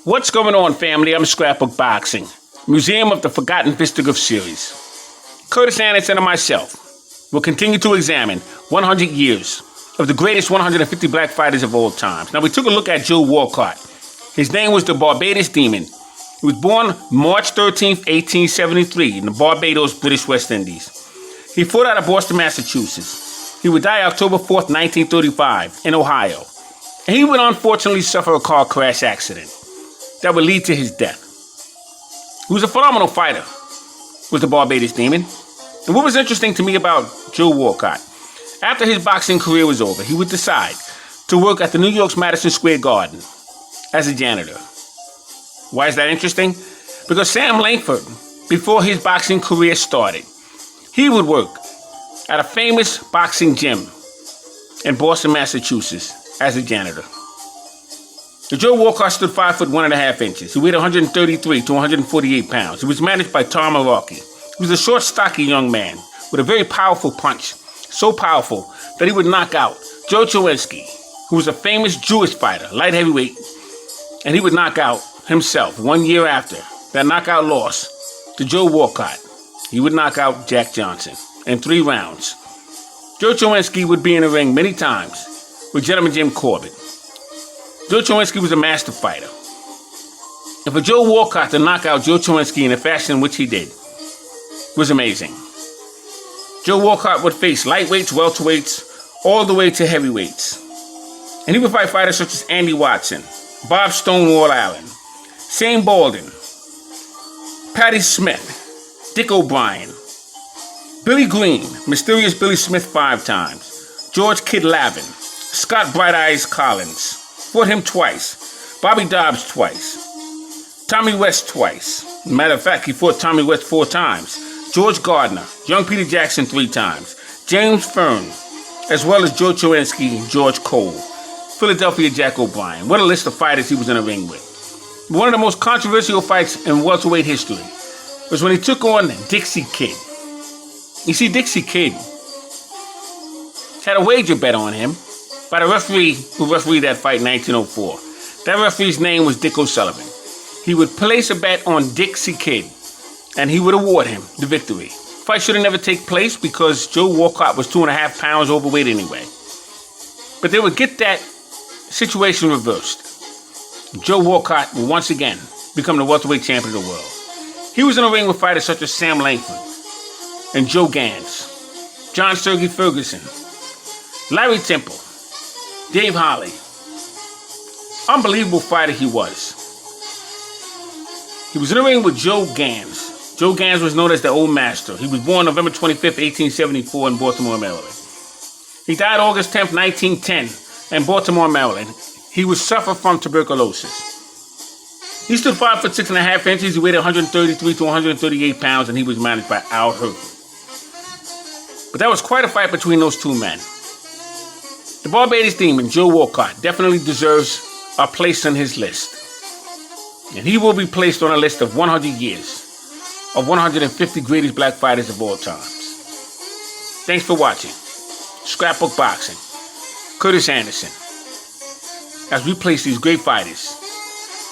What's going on, family? I'm Scrapbook Boxing, Museum of the Forgotten Fisticuff series. Curtis Anderson and myself will continue to examine 100 years of the greatest 150 black fighters of all time. Now, we took a look at Joe Walcott. His name was the Barbados Deamon. He was born March 13th, 1873 in the Barbados, British West Indies. He fought out of Boston, Massachusetts. He would die October 4th, 1935 in Ohio. And he would unfortunately suffer a car crash accident that would lead to his death. He was a phenomenal fighter, was the Barbados Deamon. And what was interesting to me about Joe Walcott, after his boxing career was over, he would decide to work at the New York's Madison Square Garden as a janitor. Why is that interesting? Because Sam Langford, before his boxing career started, he would work at a famous boxing gym in Boston, Massachusetts as a janitor. Joe Walcott stood 5 foot 1.5 inches. He weighed 133 to 148 pounds. He was managed by Tom Marocchi. He was a short, stocky young man with a very powerful punch. So powerful that he would knock out Joe Chowinski, who was a famous Jewish fighter, light heavyweight, and he would knock out himself 1 year after that knockout loss to Joe Walcott. He would knock out Jack Johnson in 3 rounds. Joe Chowinski would be in the ring many times with Gentleman Jim Corbett. Joe Chowinski was a master fighter. And for Joe Walcott to knock out Joe Chowinski in the fashion in which he did was amazing. Joe Walcott would face lightweights, welterweights, all the way to heavyweights. And he would fight fighters such as Andy Watson, Bob Stonewall Allen, Shane Baldwin, Patti Smith, Dick O'Brien, Billy Green, Mysterious Billy Smith 5 times, George Kid Lavin, Scott Bright Eyes Collins, fought him twice, Bobby Dobbs twice, Tommy West twice. Matter of fact, he fought Tommy West 4 times, George Gardner, Young Peter Jackson 3 times, James Fern, as well as Joe Chowinski and George Cole, Philadelphia Jack O'Brien. What a list of fighters he was in the ring with. One of the most controversial fights in welterweight history was when he took on Dixie Kid. You see, Dixie Kid had a wager bet on him by the referee who refereed that fight in 1904. That referee's name was Dick O'Sullivan. He would place a bet on Dixie Kid, and he would award him the victory. Fight should have never take place because Joe Walcott was 2.5 pounds overweight anyway. But they would get that situation reversed. Joe Walcott will once again become the welterweight champion of the world. He was in a ring with fighters such as Sam Langford and Joe Gans, John Sergey Ferguson, Larry Temple, Dave Holly. Unbelievable fighter he was. He was in the ring with Joe Gans. Joe Gans was known as the Old Master. He was born November 25th, 1874 in Baltimore, Maryland. He died August 10th, 1910 in Baltimore, Maryland. He would suffer from tuberculosis. He stood 5 foot 6.5 inches. He weighed 133 to 138 pounds, and he was managed by Al Herford. But that was quite a fight between those two men. The Barbados Deamon, Joe Walcott, definitely deserves a place on his list. And he will be placed on a list of 100 years of 150 greatest black fighters of all times. Thanks for watching. Scrapbook Boxing, Curtis Anderson, as we place these great fighters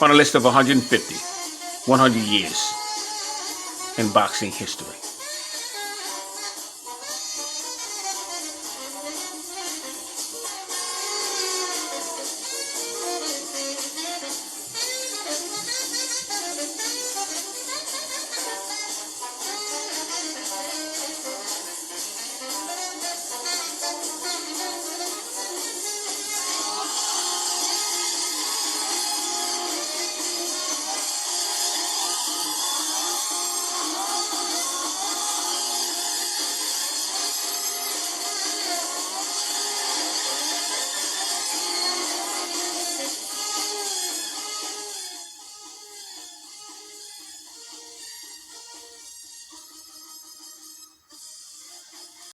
on a list of 150, 100 years in boxing history.